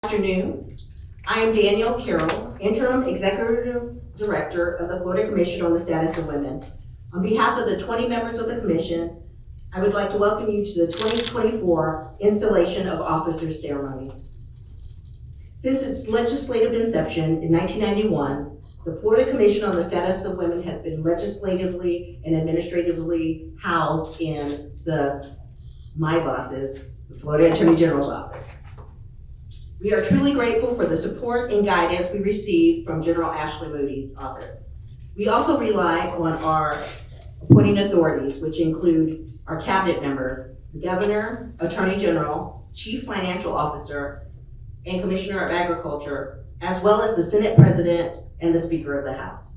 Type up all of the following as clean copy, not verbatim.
Afternoon. I am Danielle Carroll, Interim Executive Director of the Florida Commission on the Status of Women. On behalf of the 20 members of the Commission, I would like to welcome you to the 2024 Installation of Officers Ceremony. Since its legislative inception in 1991, the Florida Commission on the Status of Women has been legislatively and administratively housed in my boss's, the Florida Attorney General's office. We are truly grateful for the support and guidance we receive from General Ashley Moody's office. We also rely on our appointing authorities, which include our cabinet members, the Governor, Attorney General, Chief Financial Officer, and Commissioner of Agriculture, as well as the Senate President and the Speaker of the House.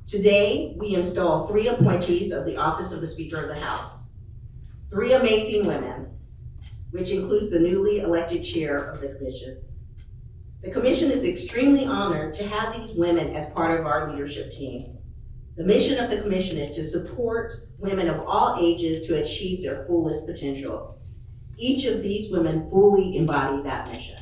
Today, we install 3 appointees of the office of the Speaker of the House. 3 amazing women, which includes the newly elected chair of the Commission. The Commission is extremely honored to have these women as part of our leadership team. The mission of the Commission is to support women of all ages to achieve their fullest potential. Each of these women fully embody that mission.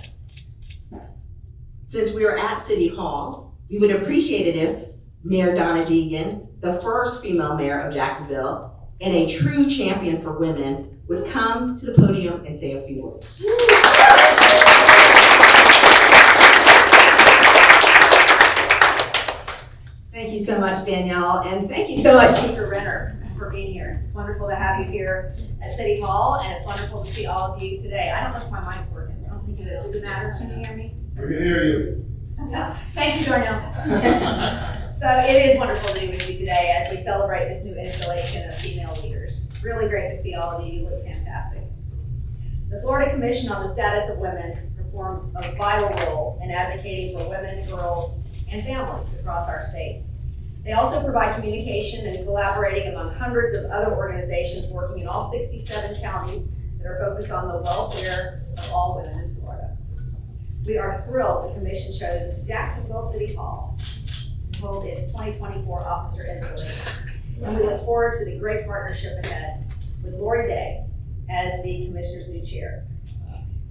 Since we are at City Hall, we would appreciate it if Mayor Donna Deegan, the first female mayor of Jacksonville, and a true champion for women, would come to the podium and say a few words. Thank you so much, Danielle, and thank you so much, Speaker Renner, for being here. It's wonderful to have you here at City Hall, and it's wonderful to see all of you today. I don't know if my mic's working. I don't think it is. Does it matter? Can you hear me? We can hear you. Yeah. Thank you, Darnell. So it is wonderful to be with you today as we celebrate this new installation of female leaders. Really great to see all of you. You look fantastic. The Florida Commission on the Status of Women performs a vital role in advocating for women, girls, and families across our state. They also provide communication and collaborating among hundreds of other organizations working in all 67 counties that are focused on the welfare of all women in Florida. We are thrilled the Commission chose Jacksonville City Hall to hold its 2024 officer installation. And we look forward to the great partnership ahead with Lori Day as the Commissioner's new chair,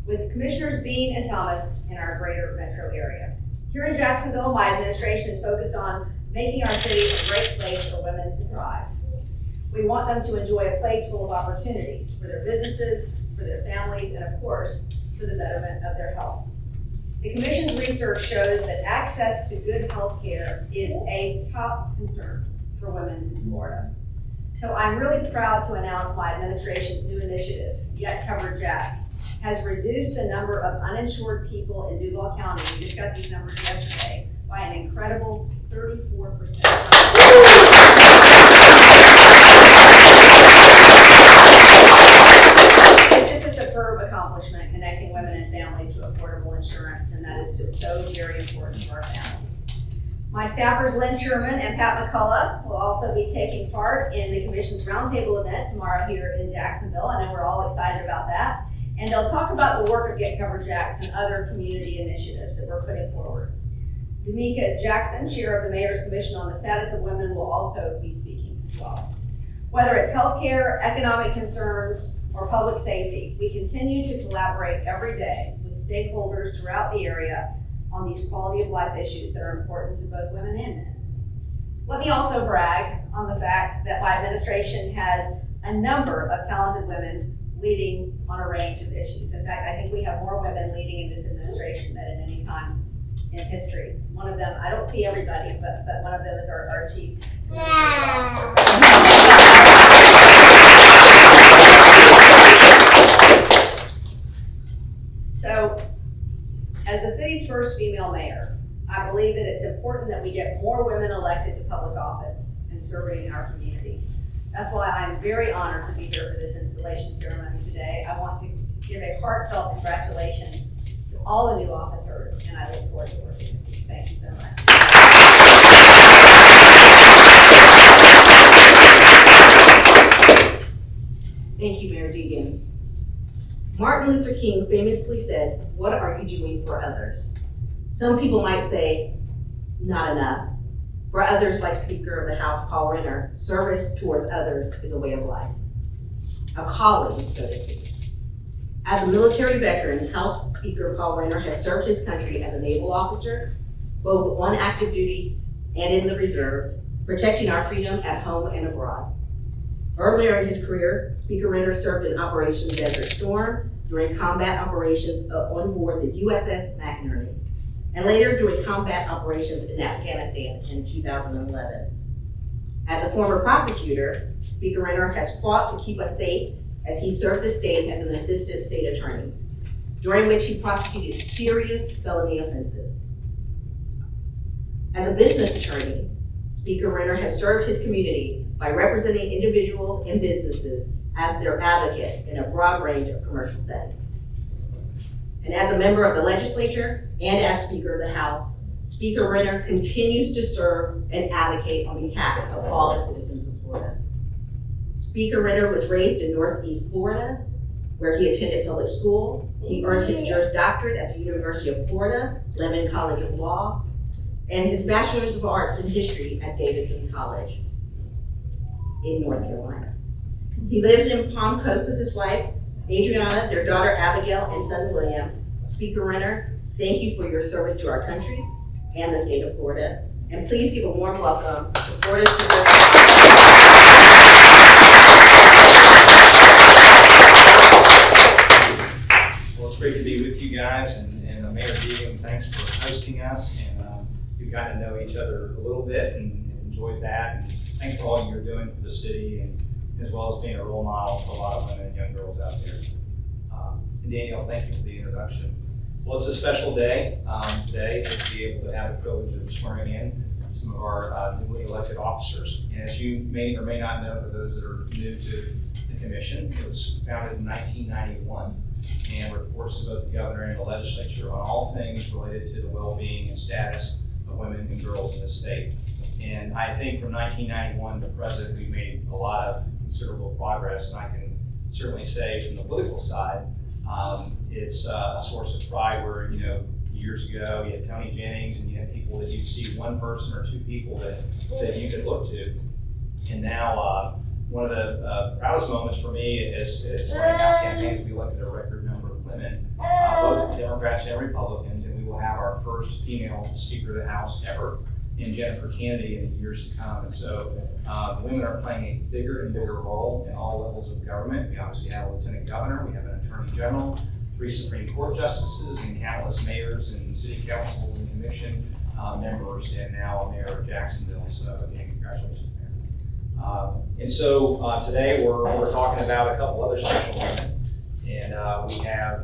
with Commissioners Bean and Thomas in our greater metro area. Here in Jacksonville, my administration is focused on making our city a great place for women to thrive. We want them to enjoy a place full of opportunities for their businesses, for their families, and of course, for the betterment of their health. The Commission's research shows that access to good health care is a top concern for women in Florida. So I'm really proud to announce my administration's new initiative, Yet Covered Jacks, has reduced the number of uninsured people in Duval County, we just got these numbers yesterday, by an incredible 34%. It's just a superb accomplishment connecting women and families to affordable insurance, and that is just so very important to our families. My staffers, Lynn Sherman and Pat McCullough, will also be taking part in the Commission's roundtable event tomorrow here in Jacksonville. I know we're all excited about that. And they'll talk about the work of Get Covered Jacks and other community initiatives that we're putting forward. D'Amica Jackson, Chair of the Mayor's Commission on the Status of Women, will also be speaking as well. Whether it's healthcare, economic concerns, or public safety, we continue to collaborate every day with stakeholders throughout the area on these quality of life issues that are important to both women and men. Let me also brag on the fact that my administration has a number of talented women leading on a range of issues. In fact, I think we have more women leading in this administration than at any time in history. One of them, I don't see everybody, but one of them is our chief. So, as the city's first female mayor, I believe that it's important that we get more women elected to public office and serving in our community. That's why I'm very honored to be here for this installation ceremony today. I want to give a heartfelt congratulations to all the new officers, and I look forward to working with you. Thank you so much. Thank you, Mayor Deegan. Martin Luther King famously said, "What are you doing for others?" Some people might say, not enough. For others, like Speaker of the House Paul Renner, service towards others is a way of life, a calling, so to speak. As a military veteran, House Speaker Paul Renner has served his country as a naval officer, both on active duty and in the reserves, protecting our freedom at home and abroad. Earlier in his career, Speaker Renner served in Operation Desert Storm during combat operations on board the USS McInerney, and later doing combat operations in Afghanistan in 2011. As a former prosecutor, Speaker Renner has fought to keep us safe as he served the state as an assistant state attorney, during which he prosecuted serious felony offenses. As a business attorney, Speaker Renner has served his community by representing individuals and businesses as their advocate in a broad range of commercial settings. And as a member of the legislature and as Speaker of the House, Speaker Renner continues to serve and advocate on behalf of all the citizens of Florida. Speaker Renner was raised in Northeast Florida, where he attended public school. He earned his Juris Doctorate at the University of Florida, Levin College of Law, and his Bachelor's of Arts in History at Davidson College in North Carolina. He lives in Palm Coast with his wife, Adriana, their daughter Abigail, and son William. Speaker Renner, thank you for your service to our country and the state of Florida. And please give a warm welcome to Florida's Well, it's great to be with you guys, and Mayor Deegan, thanks for hosting us, and we've gotten to know each other a little bit and enjoyed that, and thanks for all you're doing for the city, and as well as being a role model for a lot of women and young girls out there. And Danielle, thank you for the introduction. Well, it's a special day today to be able to have the privilege of swearing in some of our newly elected officers. And as you may or may not know, for those that are new to the commission, it was founded in 1991 and reports to both the governor and the legislature on all things related to the well-being and status of women and girls in the state. And I think from 1991 to present, we've made a lot of considerable progress, and I can certainly say from the political side, it's a source of pride where, you know, years ago you had Tony Jennings and you had people that you'd see one person or two people that you could look to. And now one of the proudest moments for me is running our campaigns. We elected a record number of women, both Democrats and Republicans, and we will have our first female Speaker of the House ever in Jennifer Kennedy in the years to come. And so women are playing a bigger and bigger role in all levels of government. We obviously have a lieutenant governor, we have an attorney general, 3 Supreme Court justices, and countless mayors and city council and commission members, and now a mayor of Jacksonville. So again, congratulations, Mayor. And so today we're talking about a couple other special women, and we have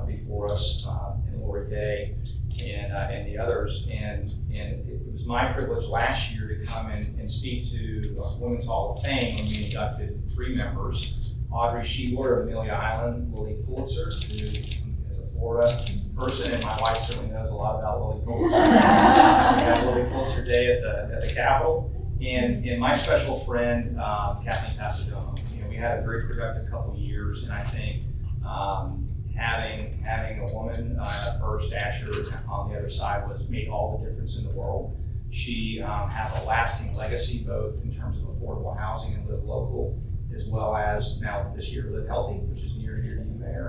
before us in Lori Day and the others, and it was my privilege last year to come and speak to the Women's Hall of Fame when we inducted 3 members: Audrey Sheeler of Amelia Island, Lily Pulitzer, who is a Florida person, and my wife certainly knows a lot about Lily Pulitzer. We had Lily Pulitzer Day at the Capitol, and my special friend Kathleen Pasadomo. You know, we had a very productive couple of years, and I think having a woman of her stature on the other side made all the difference in the world. She has a lasting legacy, both in terms of affordable housing and live local, as well as now this year Live Healthy, which is near and dear to you, Mayor,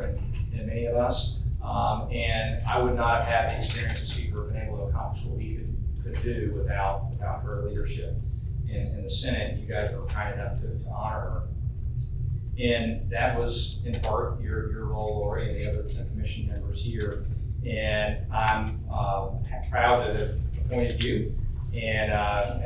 and many of us. And I would not have had the experience as Speaker been able to accomplish what we could do without her leadership in the Senate. You guys were kind enough to honor her. And that was in part your role, Lori, and the other commission members here. And I'm proud to have appointed you and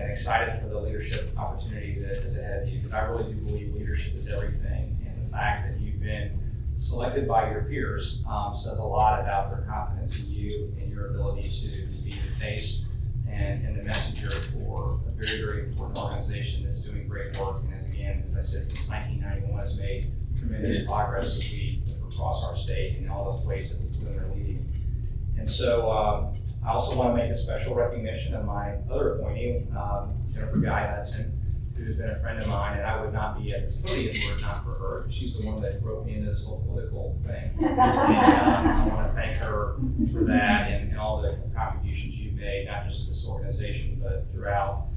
excited for the leadership opportunity that is ahead of you. But I really do believe leadership is everything. And the fact that you've been selected by your peers says a lot about their confidence in you and your ability to be the face and the messenger for a very, very important organization that's doing great work. And as I said, since 1991 has made tremendous progress as we across our state in all those ways that women are leading. And so I also want to make a special recognition of my other appointee, Jennifer Guy Hudson, who's been a friend of mine, and I would not be at this podium were it not for her. She's the one that broke me into this whole political thing. And I want to thank her for that and all the contributions you've made, not just to this organization, but throughout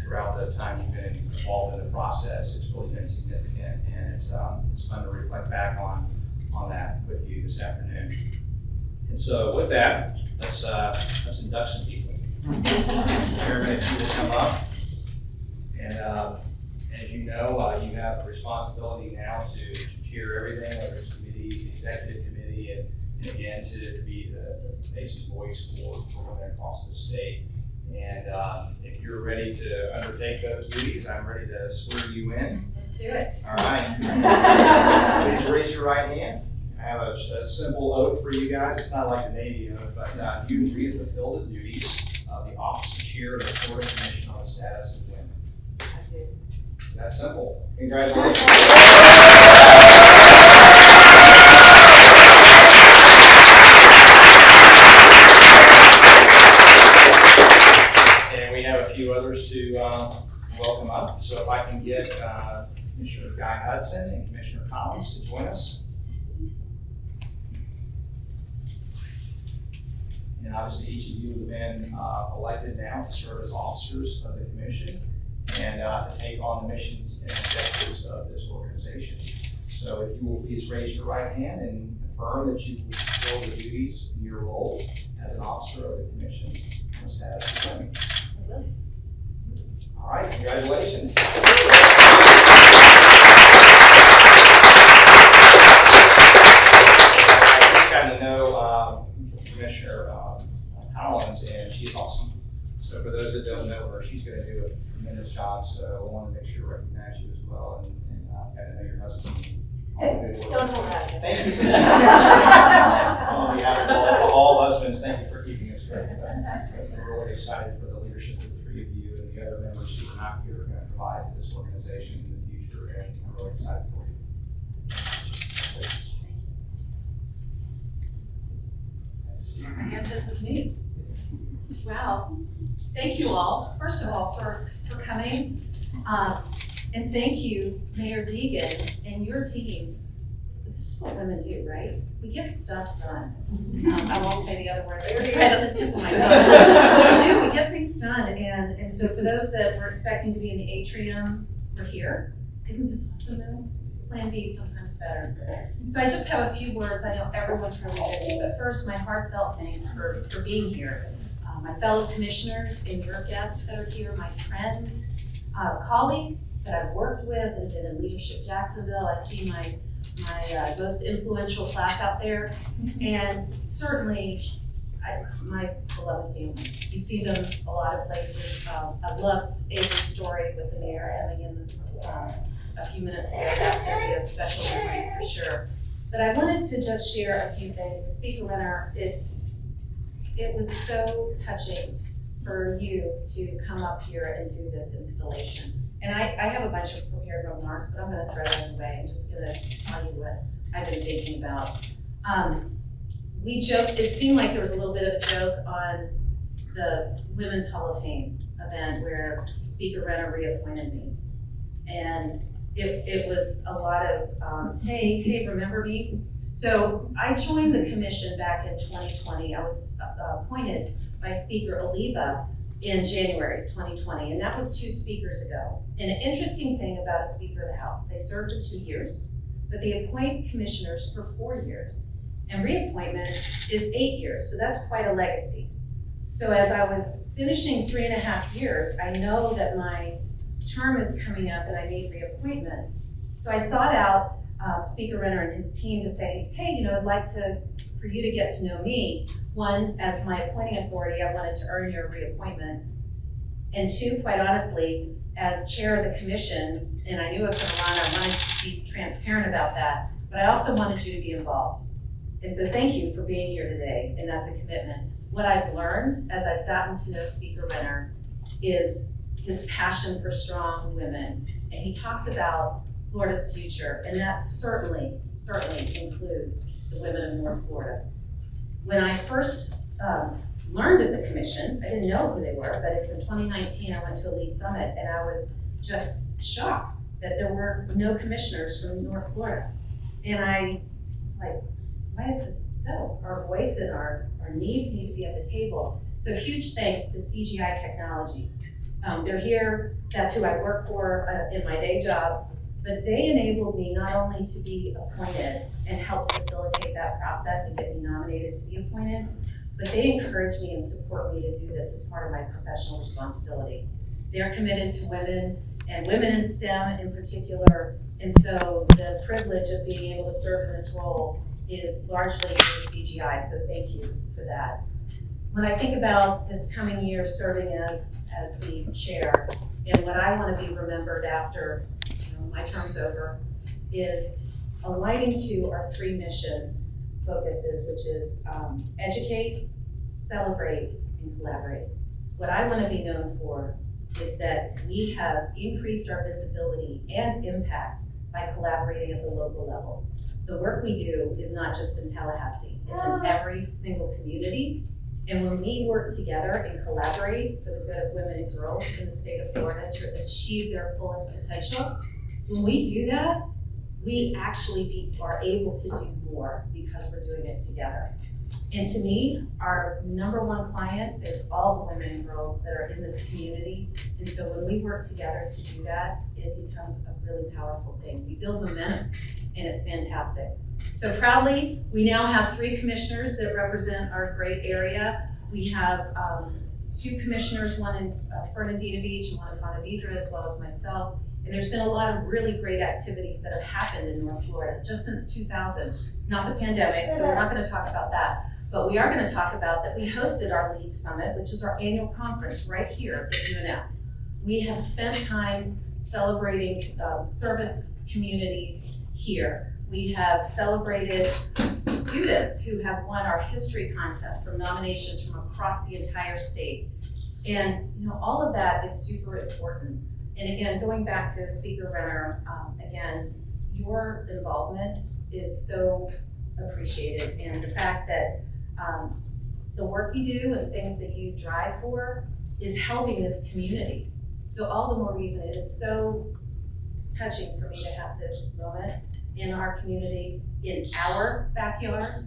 throughout the time you've been involved in the process. It's really been significant, and it's fun to reflect back on that with you this afternoon. And so with that, let's induct some people. Chairman, if you will come up. And as you know, you have a responsibility now to chair everything, whether it's committees, executive committee, and again, to be the basic voice for women across the state. And if you're ready to undertake those duties, I'm ready to swear you in. Let's do it. All right. Please raise your right hand. I have a simple oath for you guys. It's not like the Navy oath, but you agree to fulfill the duties of the office of chair of the Florida Commission on the Status of Women. I do. That's simple. Congratulations. And we have a few others to welcome up. So if I can get Commissioner Guy Hudson and Commissioner Collins to join us. And obviously each of you have been elected now to serve as officers of the commission and to take on the missions and objectives of this organization. So if you will please raise your right hand and affirm that you will fulfill the duties in your role as an officer of the commission on the status of women. All right, congratulations. I just got to know Commissioner Collins, and she's awesome. So for those that don't know her, she's going to do a tremendous job. So I want to make sure to recognize you as well, and got to know your husband. All the good work. Don't hold that. Thank you for that. On behalf of all husbands, thank you for keeping us straight. We're really excited for the leadership of the three of you and the other members who are not here are going to provide to this organization in the future, and I'm really excited for you. I guess this is me. Wow. Thank you all, first of all, for coming. And thank you, Mayor Deegan and your team. This is what women do, right? We get stuff done. I won't say the other word, but it's right on the tip of my tongue. We get things done. And so for those that were expecting to be in the atrium, we're here. Isn't this awesome though? Plan B is sometimes better. So I just have a few words. I know everyone's really busy, but first, my heartfelt thanks for being here. My fellow commissioners and your guests that are here, my friends, colleagues that I've worked with and have been in Leadership Jacksonville. I see my most influential class out there, and certainly my beloved family. You see them a lot of places. I love Avery's story with the mayor having in this a few minutes ago. That's going to be a special memory for sure. But I wanted to just share a few things. And Speaker Renner, it was so touching for you to come up here and do this installation. And I have a bunch of prepared remarks, but I'm going to throw those away. I'm just going to tell you what I've been thinking about. We joked, it seemed like there was a little bit of a joke on the Women's Hall of Fame event where Speaker Renner reappointed me. And it was a lot of, hey, remember me? So I joined the commission back in 2020. I was appointed by Speaker Oliva in January 2020, and that was 2 speakers ago. And an interesting thing about a Speaker of the House, they serve for 2 years, but they appoint commissioners for 4 years. And reappointment is 8 years, so that's quite a legacy. So as I was finishing 3.5 years, I know that my term is coming up and I need reappointment. So I sought out Speaker Renner and his team to say, hey, I'd like for you to get to know me. 1, as my appointing authority, I wanted to earn your reappointment. And 2, quite honestly, as chair of the commission, and I knew I was going to run, I wanted to be transparent about that, but I also wanted you to be involved. And so thank you for being here today, and that's a commitment. What I've learned as I've gotten to know Speaker Renner is his passion for strong women. And he talks about Florida's future, and that certainly includes the women of North Florida. When I first learned of the commission, I didn't know who they were, but it was in 2019, I went to a lead summit, and I was just shocked that there were no commissioners from North Florida. And I was like, why is this so? Our voice and our needs need to be at the table. So huge thanks to CGI Technologies. They're here, that's who I work for in my day job, but they enabled me not only to be appointed and help facilitate that process and get me nominated to be appointed, but they encourage me and support me to do this as part of my professional responsibilities. They're committed to women and women in STEM in particular, and so the privilege of being able to serve in this role is largely due to CGI, so thank you for that. When I think about this coming year serving as the chair, and what I want to be remembered after my term's over, is aligning to our 3 mission focuses, which is educate, celebrate, and collaborate. What I want to be known for is that we have increased our visibility and impact by collaborating at the local level. The work we do is not just in Tallahassee, it's in every single community. And when we work together and collaborate for the good of women and girls in the state of Florida to achieve their fullest potential, when we do that, we actually are able to do more because we're doing it together. And to me, our #1 client is all the women and girls that are in this community. And so when we work together to do that, it becomes a really powerful thing. We build momentum, and it's fantastic. So proudly, we now have 3 commissioners that represent our great area. We have 2 commissioners, one in Fernandina Beach and one in Ponte Vedra, as well as myself. And there's been a lot of really great activities that have happened in North Florida just since 2000, not the pandemic, so we're not going to talk about that. But we are going to talk about that we hosted our Lead Summit, which is our annual conference right here at UNF. We have spent time celebrating service communities here. We have celebrated students who have won our history contest from nominations from across the entire state. And all of that is super important. And again, going back to Speaker Renner, again, your involvement is so appreciated. And the fact that the work you do and things that you drive for is helping this community. So all the more reason it is so touching for me to have this moment in our community, in our backyard.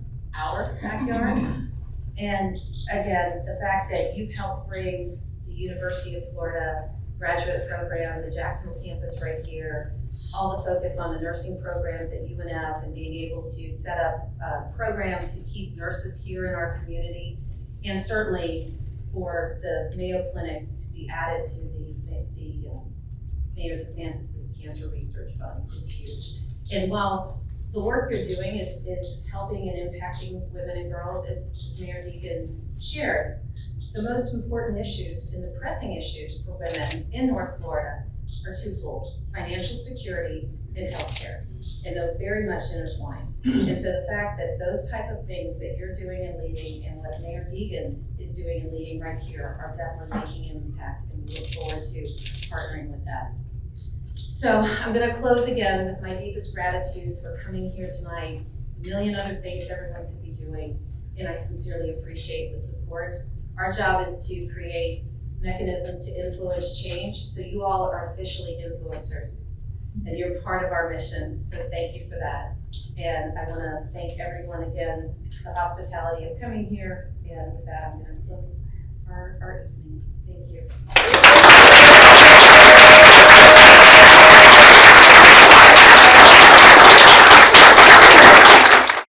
And again, the fact that you've helped bring the University of Florida graduate program, the Jacksonville campus right here, all the focus on the nursing programs at UNF and being able to set up a program to keep nurses here in our community, and certainly for the Mayo Clinic to be added to the Mayor DeSantis's Cancer Research Fund is huge. And while the work you're doing is helping and impacting women and girls, as Mayor Deegan shared, the most important issues and the pressing issues for women in North Florida are twofold: financial security and healthcare. And they're very much intertwined. And so the fact that those type of things that you're doing and leading, and what Mayor Deegan is doing and leading right here, are definitely making an impact, and we look forward to partnering with that. So I'm gonna close again with my deepest gratitude for coming here tonight. A million other things everyone could be doing, and I sincerely appreciate the support. Our job is to create mechanisms to influence change, so you all are officially influencers, and you're part of our mission, so thank you for that. And I wanna thank everyone again, the hospitality of coming here, and with that, I'm gonna close our evening. Thank you.